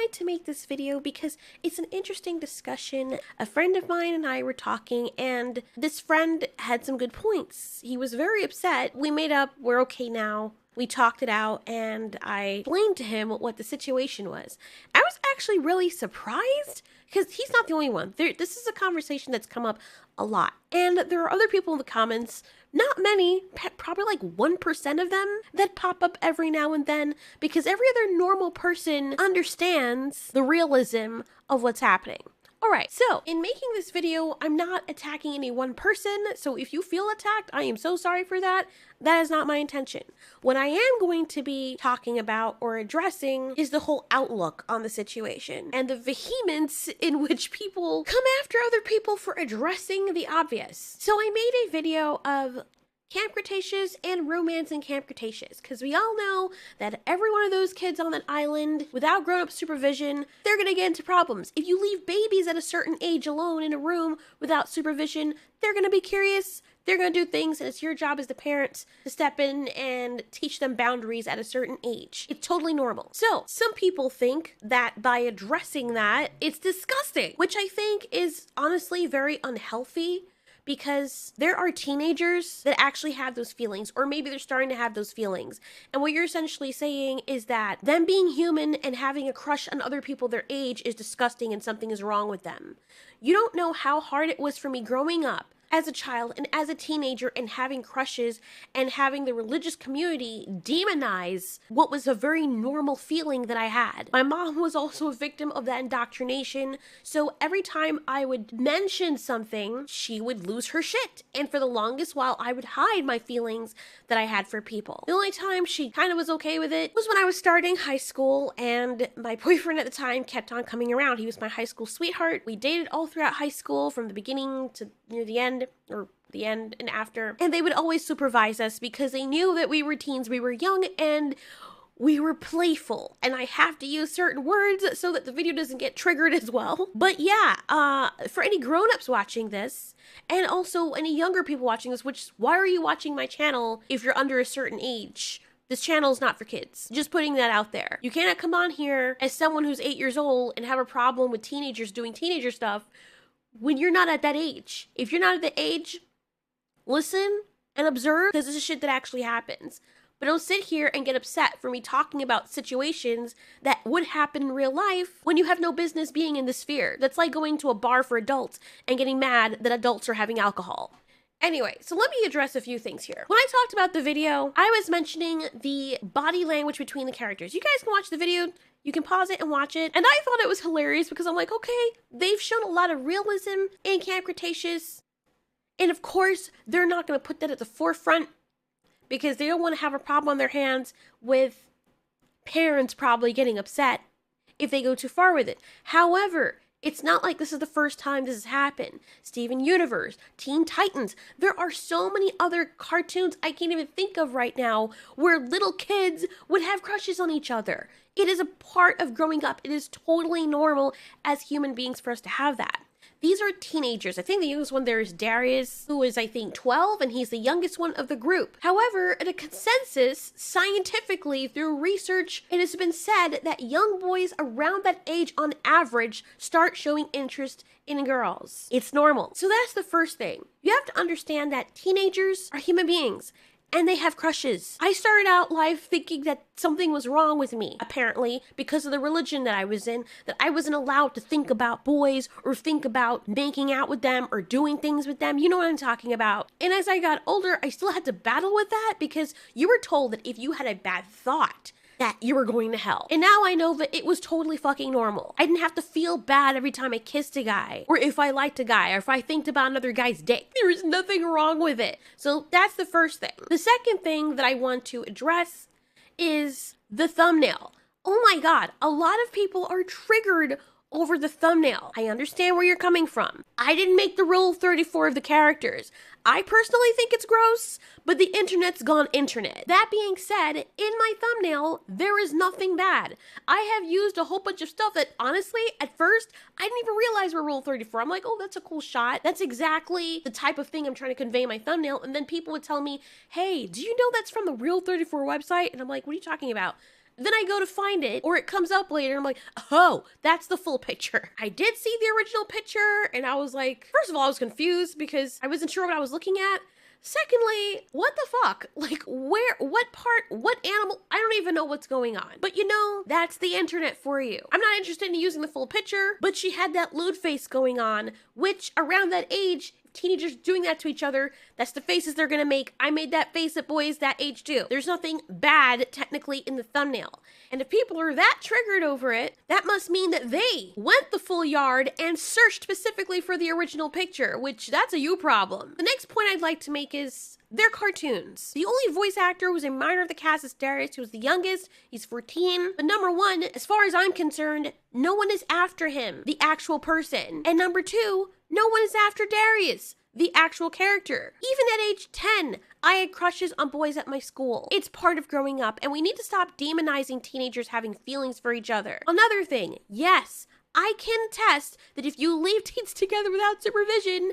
decided to make this video because it's an interesting discussion. A friend of mine and I were talking, and this friend had some good points. He was very upset. We made up, we're okay now. We talked it out, and I explained to him what the situation was. I was actually really surprised because he's not the only one. This is a conversation that's come up a lot. And there are other people in the comments, not many, probably like 1% of them, that pop up every now and then because every other normal person understands the realism of what's happening. Alright, so in making this video, I'm not attacking any one person, so if you feel attacked, I am so sorry for that. That is not my intention. What I am going to be talking about or addressing is the whole outlook on the situation and the vehemence in which people come after other people for addressing the obvious. So I made a video of Camp Cretaceous and romance in Camp Cretaceous, because we all know that every one of those kids on that island, without grown-up supervision, they're gonna get into problems. If you leave babies at a certain age alone in a room without supervision, they're gonna be curious, they're gonna do things, and it's your job as the parents to step in and teach them boundaries at a certain age. It's totally normal. So, some people think that by addressing that, it's disgusting, which I think is honestly very unhealthy, because there are teenagers that actually have those feelings, or maybe they're starting to have those feelings. And what you're essentially saying is that them being human and having a crush on other people their age is disgusting and something is wrong with them. You don't know how hard it was for me growing up as a child and as a teenager and having crushes and having the religious community demonize what was a very normal feeling that I had. My mom was also a victim of that indoctrination, so every time I would mention something, she would lose her shit. And for the longest while, I would hide my feelings that I had for people. The only time she kind of was okay with it was when I was starting high school and my boyfriend at the time kept on coming around. He was my high school sweetheart. We dated all throughout high school from the beginning to near the end, or the end and after, and they would always supervise us because they knew that we were teens, we were young, and we were playful. And I have to use certain words so that the video doesn't get triggered as well. But yeah, for any grown-ups watching this, and also any younger people watching this, which, why are you watching my channel if you're under a certain age? This channel is not for kids. Just putting that out there. You cannot come on here as someone who's 8 years old and have a problem with teenagers doing teenager stuff when you're not at that age. If you're not at the age, listen and observe, because this is shit that actually happens. But don't sit here and get upset for me talking about situations that would happen in real life when you have no business being in the sphere. That's like going to a bar for adults and getting mad that adults are having alcohol. Anyway, so let me address a few things here. When I talked about the video, I was mentioning the body language between the characters. You guys can watch the video. You can pause it and watch it. And I thought it was hilarious because I'm like, okay, they've shown a lot of realism in Camp Cretaceous. And of course, they're not going to put that at the forefront because they don't want to have a problem on their hands with parents probably getting upset if they go too far with it. However, it's not like this is the first time this has happened. Steven Universe, Teen Titans. There are so many other cartoons I can't even think of right now where little kids would have crushes on each other. It is a part of growing up. It is totally normal as human beings for us to have that. These are teenagers. I think the youngest one there is Darius, who is, I think, 12, and he's the youngest one of the group. However, in a consensus, scientifically, through research, it has been said that young boys around that age, on average, start showing interest in girls. It's normal. So that's the first thing. You have to understand that teenagers are human beings. And they have crushes. I started out life thinking that something was wrong with me, apparently, because of the religion that I was in, that I wasn't allowed to think about boys or think about making out with them or doing things with them. You know what I'm talking about. And as I got older, I still had to battle with that because you were told that if you had a bad thought, that you were going to hell. And now I know that it was totally fucking normal. I didn't have to feel bad every time I kissed a guy, or if I liked a guy, or if I think about another guy's dick. There is nothing wrong with it. So that's the first thing. The second thing that I want to address is the thumbnail. Oh my God, a lot of people are triggered over the thumbnail. I understand where you're coming from. I didn't make the rule 34 of the characters. I personally think it's gross, but the internet's gone internet. That being said, in my thumbnail, there is nothing bad. I have used a whole bunch of stuff that honestly, at first, I didn't even realize were rule 34. I'm like, oh, that's a cool shot. That's exactly the type of thing I'm trying to convey in my thumbnail. And then people would tell me, hey, do you know that's from the Rule 34 website? And I'm like, what are you talking about? Then I go to find it, or it comes up later, and I'm like, oh, that's the full picture. I did see the original picture, and I was like, first of all, I was confused because I wasn't sure what I was looking at. Secondly, what the fuck? Like, where, what part, what animal? I don't even know what's going on. But you know, that's the internet for you. I'm not interested in using the full picture, but she had that lewd face going on, which around that age, teenagers doing that to each other, that's the faces they're gonna make. I made that face at boys that age too. There's nothing bad technically in the thumbnail. And if people are that triggered over it, that must mean that they went the full yard and searched specifically for the original picture, which that's a you problem. The next point I'd like to make is they're cartoons. The only voice actor who was a minor of the cast is Darius, who was the youngest. He's 14. But number one, as far as I'm concerned, no one is after him, the actual person. And number two, no one is after Darius, the actual character. Even at age 10, I had crushes on boys at my school. It's part of growing up, and we need to stop demonizing teenagers having feelings for each other. Another thing, yes, I can attest that if you leave teens together without supervision,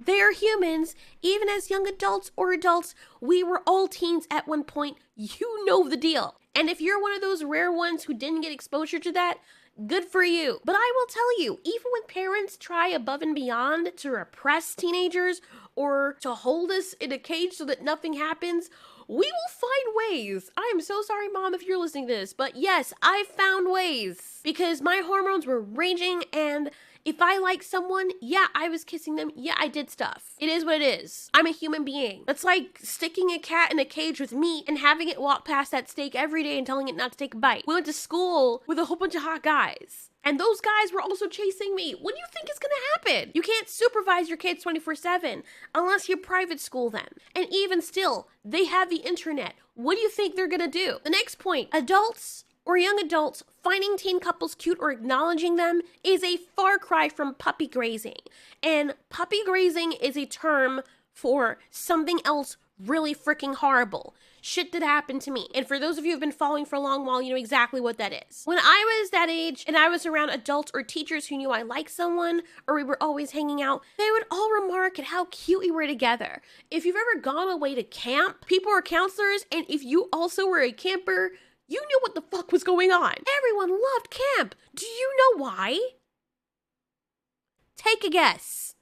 they are humans. Even as young adults or adults, we were all teens at one point. You know the deal. And if you're one of those rare ones who didn't get exposure to that, good for you. But I will tell you, even when parents try above and beyond to repress teenagers or to hold us in a cage so that nothing happens, we will find ways. I am so sorry, Mom, if you're listening to this, but yes, I found ways because my hormones were raging, and if I like someone, yeah, I was kissing them. Yeah, I did stuff. It is what it is. I'm a human being. That's like sticking a cat in a cage with meat and having it walk past that steak every day and telling it not to take a bite. We went to school with a whole bunch of hot guys, and those guys were also chasing me. What do you think is gonna happen? You can't supervise your kids 24/7 unless you private school them. And even still, they have the internet. What do you think they're gonna do? The next point, adults or young adults finding teen couples cute or acknowledging them is a far cry from puppy grazing. And puppy grazing is a term for something else really freaking horrible. Shit that happened to me. And for those of you who've been following for a long while, you know exactly what that is. When I was that age and I was around adults or teachers who knew I liked someone or we were always hanging out, they would all remark at how cute we were together. If you've ever gone away to camp, people were counselors, and if you also were a camper, you knew what the fuck was going on. Everyone loved camp. Do you know why? Take a guess.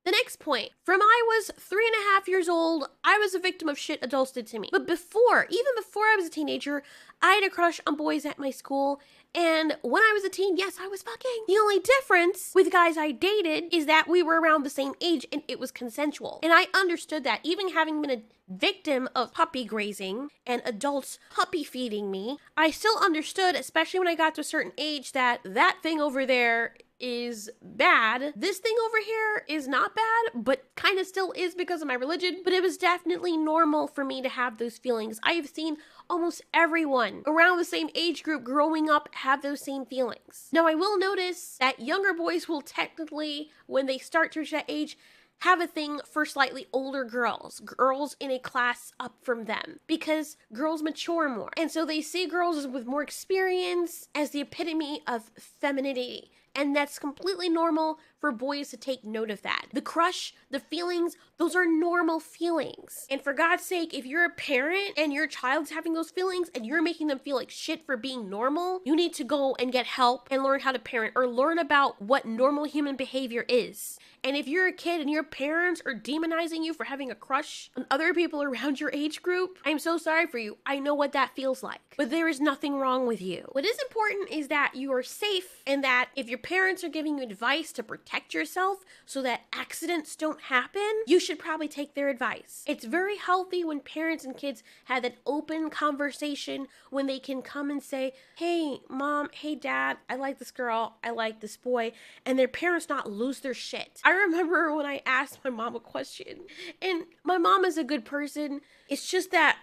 The next point, from I was 3.5 years old, I was a victim of shit adults did to me. But even before I was a teenager, I had a crush on boys at my school. And when I was a teen, yes, I was fucking. The only difference with guys I dated is that we were around the same age and it was consensual. And I understood that, even having been a victim of puppy grazing and adults puppy feeding me, I still understood, especially when I got to a certain age, that that thing over there is bad. This thing over here is not bad, but kind of still is because of my religion. But it was definitely normal for me to have those feelings. I have seen almost everyone around the same age group growing up have those same feelings. Now, I will notice that younger boys will technically, when they start to reach that age, have a thing for slightly older girls in a class up from them, because girls mature more. And so they see girls with more experience as the epitome of femininity. And that's completely normal for boys to take note of that. The crush, the feelings, those are normal feelings. And for God's sake, if you're a parent and your child's having those feelings and you're making them feel like shit for being normal, you need to go and get help and learn how to parent, or learn about what normal human behavior is. And if you're a kid and your parents are demonizing you for having a crush on other people around your age group, I'm so sorry for you. I know what that feels like. But there is nothing wrong with you. What is important is that you are safe, and that if your parents are giving you advice to protect yourself so that accidents don't happen, you should probably take their advice. It's very healthy when parents and kids have that open conversation, when they can come and say, hey, Mom, hey, Dad, I like this girl, I like this boy, and their parents not lose their shit. I remember when I asked my mom a question, and my mom is a good person. It's just that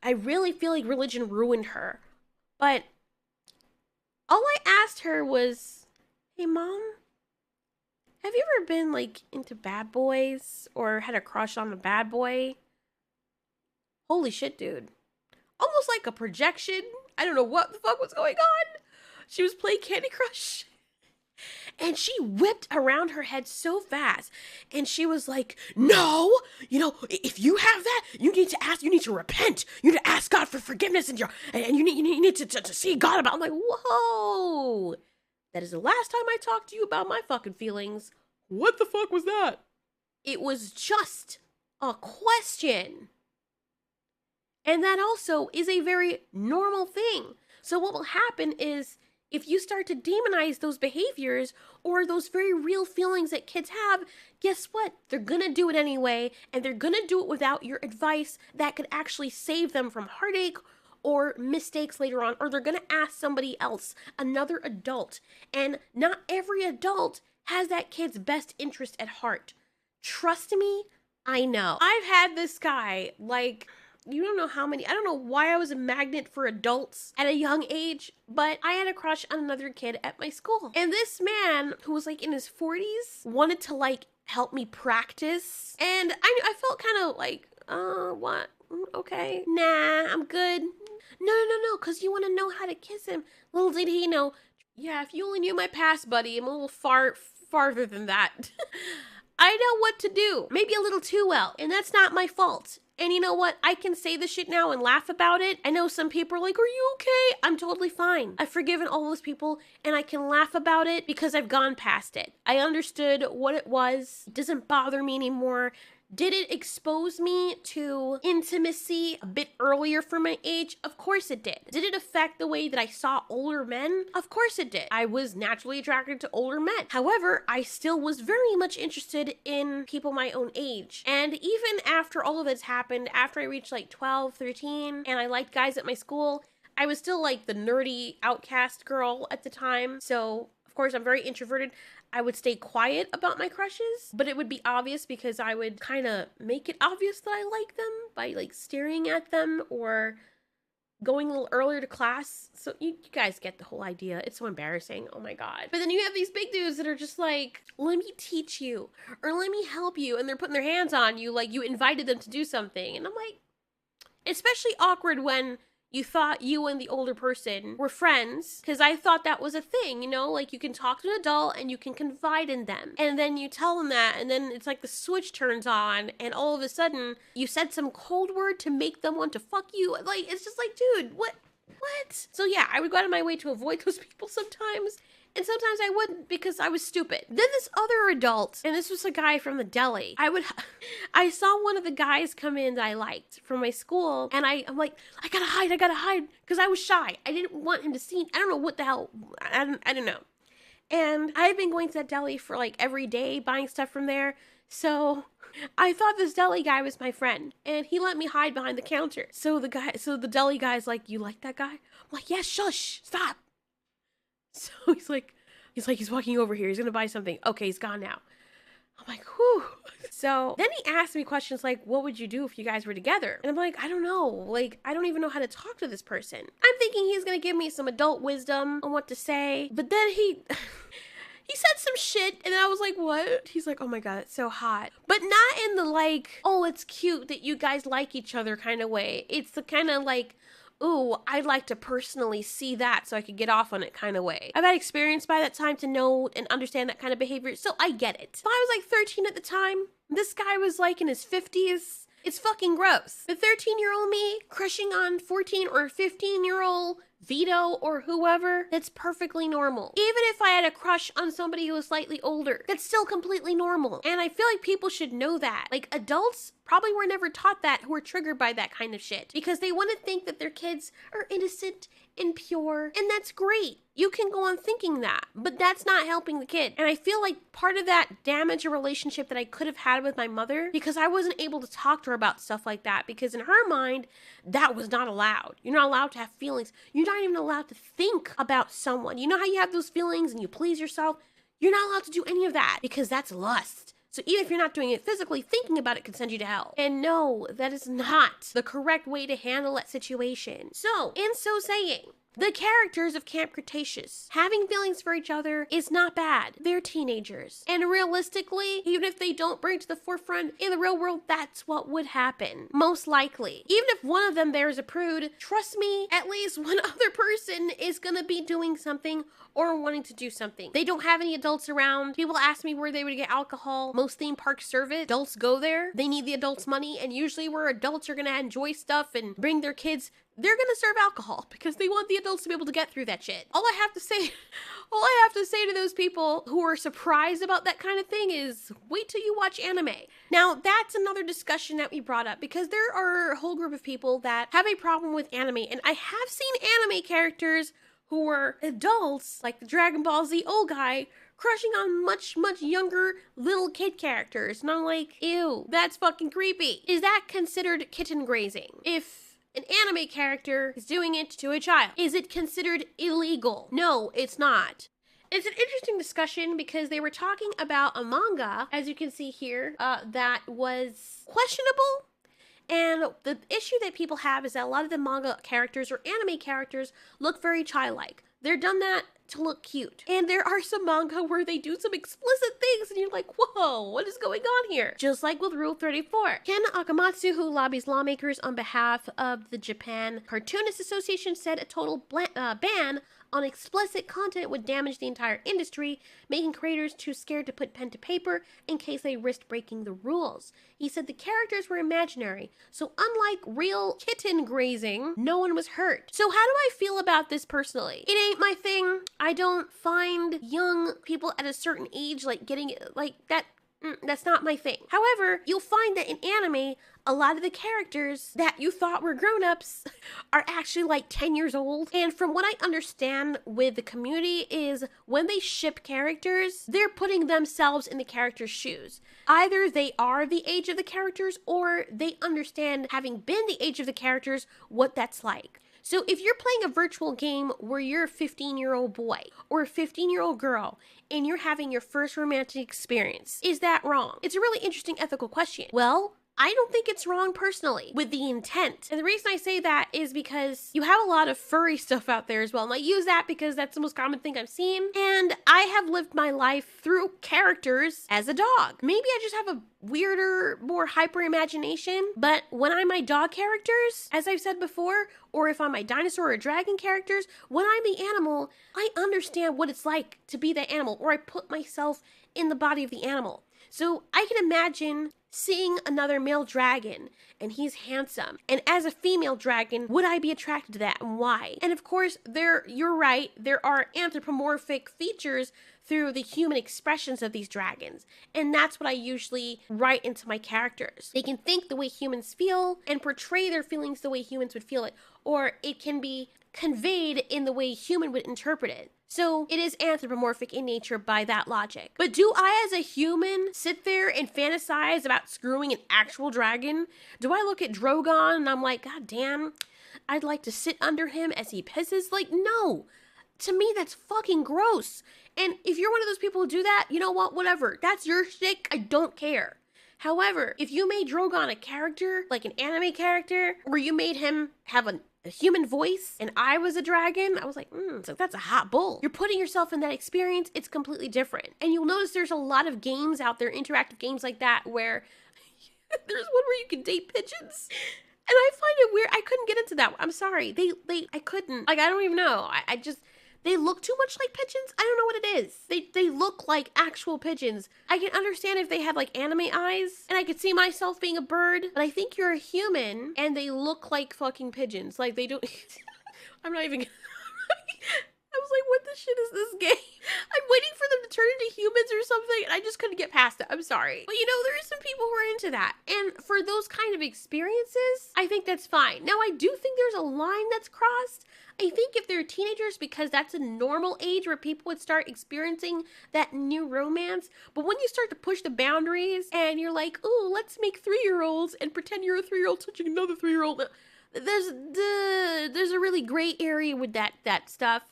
I really feel like religion ruined her. But all I asked her was, hey, Mom, have you ever been like into bad boys or had a crush on a bad boy? Holy shit, dude. Almost like a projection. I don't know what the fuck was going on. She was playing Candy Crush. And she whipped around her head so fast. And she was like, no, if you have that, you need to repent. You need to ask God for forgiveness and you need to see God about it. I'm like, whoa, that is the last time I talked to you about my fucking feelings. What the fuck was that? It was just a question. And that also is a very normal thing. So what will happen is if you start to demonize those behaviors or those very real feelings that kids have, guess what? They're gonna do it anyway, and they're gonna do it without your advice that could actually save them from heartache or mistakes later on, or they're gonna ask somebody else, another adult. And not every adult has that kid's best interest at heart. Trust me, I know. I've had this guy, like, you don't know how many, I don't know why I was a magnet for adults at a young age, but I had a crush on another kid at my school. And this man, who was like in his 40s, wanted to like help me practice. And I felt kind of like, what? Okay. Nah, I'm good. No, because you want to know how to kiss him. Little did he know, yeah, if you only knew my past, buddy, I'm a little farther than that. I know what to do, maybe a little too well, and that's not my fault. And you know what? I can say this shit now and laugh about it. I know some people are like, are you okay? I'm totally fine. I've forgiven all those people and I can laugh about it because I've gone past it. I understood what it was. It doesn't bother me anymore. Did it expose me to intimacy a bit earlier for my age? Of course it did. Did it affect the way that I saw older men? Of course it did. I was naturally attracted to older men. However, I still was very much interested in people my own age. And even after all of this happened, after I reached like 12, 13, and I liked guys at my school, I was still like the nerdy outcast girl at the time. So, of course, I'm very introverted. I would stay quiet about my crushes, but it would be obvious because I would kind of make it obvious that I like them by like staring at them or going a little earlier to class. So you guys get the whole idea. It's so embarrassing. Oh my God. But then you have these big dudes that are just like, let me teach you or let me help you. And they're putting their hands on you like you invited them to do something. And I'm like, especially awkward when you thought you and the older person were friends, because I thought that was a thing, like you can talk to an adult and you can confide in them. And then you tell them that, and then it's like the switch turns on, and all of a sudden you said some cold word to make them want to fuck you. Like, it's just like, dude, what? So yeah, I would go out of my way to avoid those people sometimes. And sometimes I wouldn't because I was stupid. Then this other adult, and this was a guy from the deli. I saw one of the guys come in that I liked from my school, and I'm like, I gotta hide, because I was shy. I didn't want him to see me. I don't know what the hell, I don't know. And I've been going to that deli for like every day, buying stuff from there. So I thought this deli guy was my friend, and he let me hide behind the counter. So the deli guy's like, you like that guy? I'm like, yeah, shush, stop. So he's walking over here. He's going to buy something. Okay, he's gone now. I'm like, whew. So then he asked me questions like, what would you do if you guys were together? And I'm like, I don't know. Like, I don't even know how to talk to this person. I'm thinking he's going to give me some adult wisdom on what to say. But then he said some shit, and I was like, what? He's like, oh my God, it's so hot. But not in the like, oh, it's cute that you guys like each other kind of way. It's the kind of like, ooh, I'd like to personally see that so I could get off on it kind of way. I've had experience by that time to know and understand that kind of behavior, so I get it. If I was like 13 at the time, this guy was like in his 50s, it's fucking gross. The 13-year-old me crushing on 14 or 15-year-old Vito or whoever, that's perfectly normal. Even if I had a crush on somebody who was slightly older, that's still completely normal. And I feel like people should know that. Like, adults probably were never taught that who are triggered by that kind of shit, because they want to think that their kids are innocent and pure, and that's great. You can go on thinking that, but that's not helping the kid. And I feel like part of that damaged a relationship that I could have had with my mother, because I wasn't able to talk to her about stuff like that, because in her mind, that was not allowed. You're not allowed to have feelings. You're not even allowed to think about someone. You know how you have those feelings and you please yourself? You're not allowed to do any of that, because that's lust. So even if you're not doing it physically, thinking about it can send you to hell. And no, that is not the correct way to handle that situation. So, in so saying, The characters of Camp Cretaceous having feelings for each other is not bad. They're teenagers. And realistically, even if they don't bring it to the forefront, in the real world, that's what would happen. Most likely. Even if one of them there is a prude, trust me, at least one other person is gonna be doing something or wanting to do something. They don't have any adults around. People ask me where they would get alcohol. Most theme parks serve it. Adults go there. They need the adults' money, and usually where adults are gonna enjoy stuff and bring their kids, they're gonna serve alcohol because they want the adults to be able to get through that shit. All I have to say to those people who are surprised about that kind of thing is wait till you watch anime. Now, that's another discussion that we brought up because there are a whole group of people that have a problem with anime, and I have seen anime characters who were adults, like the Dragon Ball Z old guy, crushing on much, much younger little kid characters. And I'm like, ew, that's fucking creepy. Is that considered kitten grazing? If an anime character is doing it to a child, is it considered illegal? No, it's not. It's an interesting discussion because they were talking about a manga, as you can see here, that was questionable. And the issue that people have is that a lot of the manga characters or anime characters look very childlike. They're done that to look cute. And there are some manga where they do some explicit things and you're like, whoa, what is going on here? Just like with Rule 34. Ken Akamatsu, who lobbies lawmakers on behalf of the Japan Cartoonists Association, said a total ban on explicit content would damage the entire industry, making creators too scared to put pen to paper in case they risked breaking the rules. He said the characters were imaginary, so unlike real kitten grazing, no one was hurt. So how do I feel about this personally? It ain't my thing. I don't find young people at a certain age like getting like that. That's not my thing. However, you'll find that in anime, a lot of the characters that you thought were grown-ups are actually like 10 years old. And from what I understand with the community is when they ship characters, they're putting themselves in the character's shoes. Either they are the age of the characters or they understand, having been the age of the characters, what that's like. So if you're playing a virtual game where you're a 15-year-old boy or a 15-year-old girl and you're having your first romantic experience, is that wrong? It's a really interesting ethical question. Well, I don't think it's wrong personally with the intent. And the reason I say that is because you have a lot of furry stuff out there as well. And I use that because that's the most common thing I've seen. And I have lived my life through characters as a dog. Maybe I just have a weirder, more hyper imagination. But when I'm my dog characters, as I've said before, or if I'm my dinosaur or dragon characters, when I'm the animal, I understand what it's like to be that animal, or I put myself in the body of the animal. So I can imagine seeing another male dragon and he's handsome. And as a female dragon, would I be attracted to that and why? And of course, you're right, there are anthropomorphic features through the human expressions of these dragons. And that's what I usually write into my characters. They can think the way humans feel and portray their feelings the way humans would feel it. Or it can be conveyed in the way a human would interpret it. So it is anthropomorphic in nature by that logic. But do I, as a human, sit there and fantasize about screwing an actual dragon? Do I look at Drogon and I'm like, God damn, I'd like to sit under him as he pisses? Like, no. To me, that's fucking gross. And if you're one of those people who do that, you know what? Whatever. That's your shtick. I don't care. However, if you made Drogon a character, like an anime character, or you made him have a human voice and I was a dragon, I was like, so that's a hot bull. You're putting yourself in that experience. It's completely different. And you'll notice there's a lot of games out there, interactive games like that, where there's one where you can date pigeons. And I find it weird. I couldn't get into that. I'm sorry. I couldn't. Like, I don't even know. I just, they look too much like pigeons. I don't know what it is. They look like actual pigeons. I can understand if they had like anime eyes and I could see myself being a bird, but I think you're a human and they look like fucking pigeons. Like they don't, I'm not even I was like, what the shit is this game? I'm waiting for them to turn into humans or something, and I just couldn't get past it. I'm sorry. But you know, there are some people who are into that. And for those kind of experiences, I think that's fine. Now, I do think there's a line that's crossed. I think if they're teenagers, because that's a normal age where people would start experiencing that new romance. But when you start to push the boundaries and you're like, ooh, let's make 3-year-olds and pretend you're a 3-year-old touching another 3-year-old. There's a really gray area with that stuff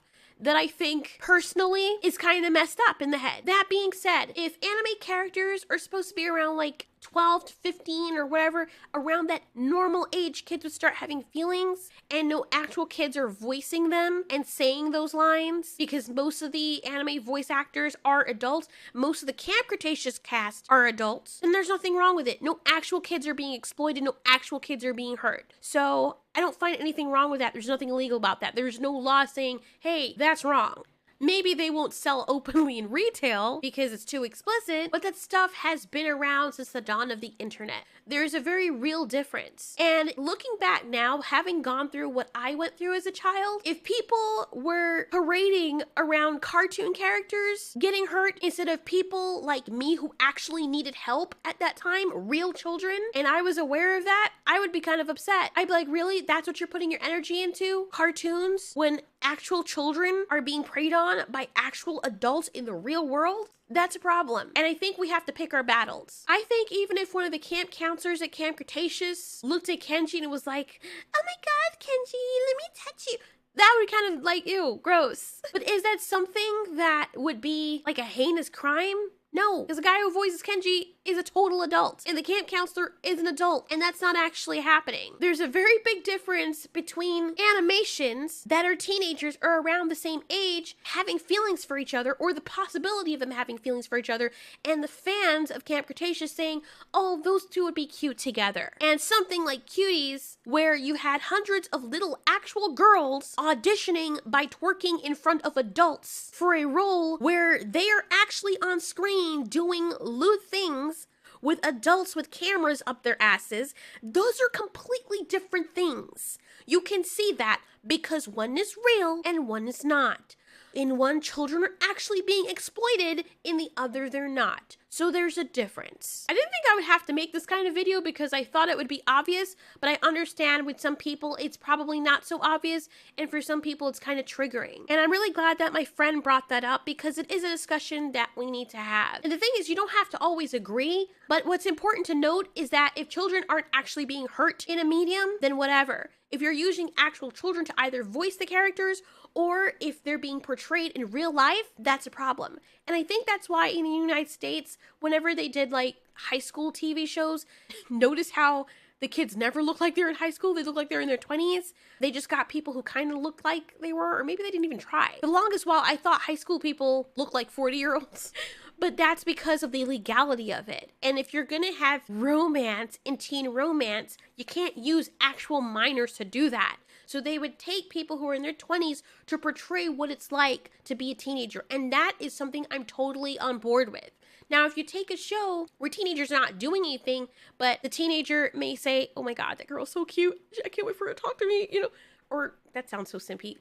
that I think personally is kind of messed up in the head. That being said, if anime characters are supposed to be around like 12 to 15 or whatever, around that normal age, kids would start having feelings, and no actual kids are voicing them and saying those lines, because most of the anime voice actors are adults. Most of the Camp Cretaceous cast are adults, and there's nothing wrong with it. No actual kids are being exploited. No actual kids are being hurt. So I don't find anything wrong with that. There's nothing illegal about that. There's no law saying, hey, that's wrong. Maybe they won't sell openly in retail because it's too explicit, but that stuff has been around since the dawn of the internet. There's a very real difference. And looking back now, having gone through what I went through as a child, if people were parading around cartoon characters getting hurt instead of people like me who actually needed help at that time, real children, and I was aware of that, I would be kind of upset. I'd be like, really? That's what you're putting your energy into? Cartoons? When actual children are being preyed on by actual adults in the real world? That's a problem. And I think we have to pick our battles. I think even if one of the camp counselors at Camp Cretaceous looked at Kenji and was like, oh my God, Kenji, let me touch you, that would kind of like, ew, gross. But is that something that would be like a heinous crime? No, because the guy who voices Kenji is a total adult, and the camp counselor is an adult, and that's not actually happening. There's a very big difference between animations that are teenagers or around the same age having feelings for each other, or the possibility of them having feelings for each other, and the fans of Camp Cretaceous saying, oh, those two would be cute together. And something like Cuties, where you had hundreds of little actual girls auditioning by twerking in front of adults for a role where they are actually on screen doing lewd things with adults with cameras up their asses. Those are completely different things. You can see that because one is real and one is not. In one, children are actually being exploited. In the other, they're not. So there's a difference. I didn't think I would have to make this kind of video because I thought it would be obvious, but I understand with some people it's probably not so obvious, and for some people it's kind of triggering. And I'm really glad that my friend brought that up because it is a discussion that we need to have. And the thing is, you don't have to always agree, but what's important to note is that if children aren't actually being hurt in a medium, then whatever. If you're using actual children to either voice the characters or if they're being portrayed in real life, that's a problem. And I think that's why in the United States, whenever they did like high school TV shows, notice how the kids never look like they're in high school. They look like they're in their 20s. They just got people who kind of looked like they were, or maybe they didn't even try. For the longest while, I thought high school people looked like 40-year-olds. But that's because of the legality of it. And if you're gonna have romance and teen romance, you can't use actual minors to do that. So they would take people who are in their 20s to portray what it's like to be a teenager. And that is something I'm totally on board with. Now, if you take a show where teenagers are not doing anything, but the teenager may say, oh my God, that girl's so cute. I can't wait for her to talk to me, you know, or that sounds so simpy,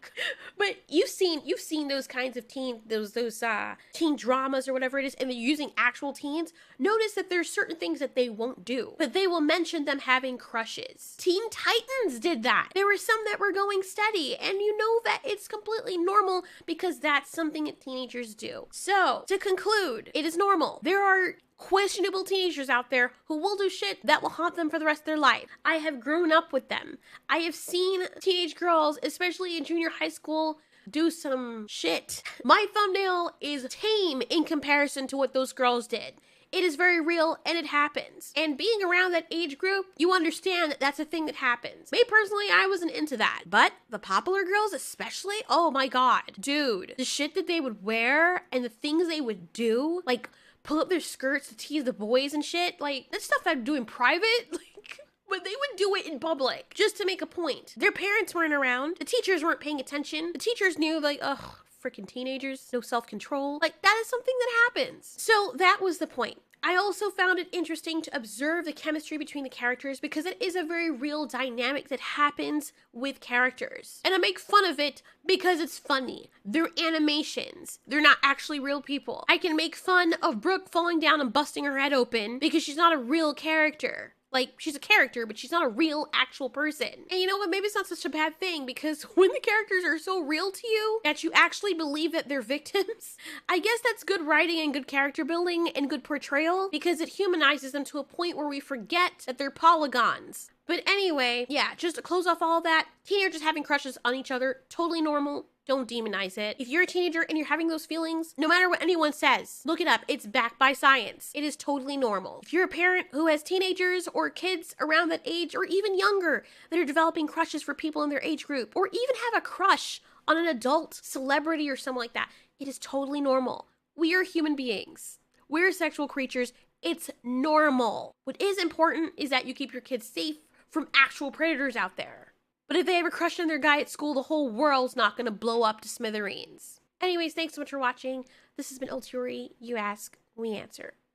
but you've seen those kinds of teen dramas or whatever it is, and they're using actual teens. Notice that there's certain things that they won't do, but they will mention them having crushes. Teen Titans did that. There were some that were going steady, and you know that it's completely normal because that's something that teenagers do. So, to conclude, it is normal. There are questionable teenagers out there who will do shit that will haunt them for the rest of their life. I have grown up with them. I have seen teenage girls, especially in junior high school, do some shit. My thumbnail is tame in comparison to what those girls did. It is very real and it happens. And being around that age group, you understand that that's a thing that happens. Me personally, I wasn't into that. But the popular girls especially, oh my God. Dude, the shit that they would wear and the things they would do, like pull up their skirts to tease the boys and shit. Like, that's stuff I'd do in private. Like, but they would do it in public just to make a point. Their parents weren't around. The teachers weren't paying attention. The teachers knew, like, ugh, freaking teenagers, no self-control. Like, that is something that happens. So that was the point. I also found it interesting to observe the chemistry between the characters because it is a very real dynamic that happens with characters. And I make fun of it because it's funny. They're animations. They're not actually real people. I can make fun of Brooke falling down and busting her head open because she's not a real character. Like, she's a character, but she's not a real, actual person. And you know what? Maybe it's not such a bad thing because when the characters are so real to you that you actually believe that they're victims, I guess that's good writing and good character building and good portrayal because it humanizes them to a point where we forget that they're polygons. But anyway, yeah, just to close off all that, teenagers having crushes on each other, totally normal. Don't demonize it. If you're a teenager and you're having those feelings, no matter what anyone says, look it up. It's backed by science. It is totally normal. If you're a parent who has teenagers or kids around that age or even younger that are developing crushes for people in their age group, or even have a crush on an adult celebrity or something like that, it is totally normal. We are human beings. We're sexual creatures. It's normal. What is important is that you keep your kids safe from actual predators out there. But if they have a crush on their guy at school, the whole world's not going to blow up to smithereens. Anyways, thanks so much for watching. This has been Ultiori. You ask, we answer.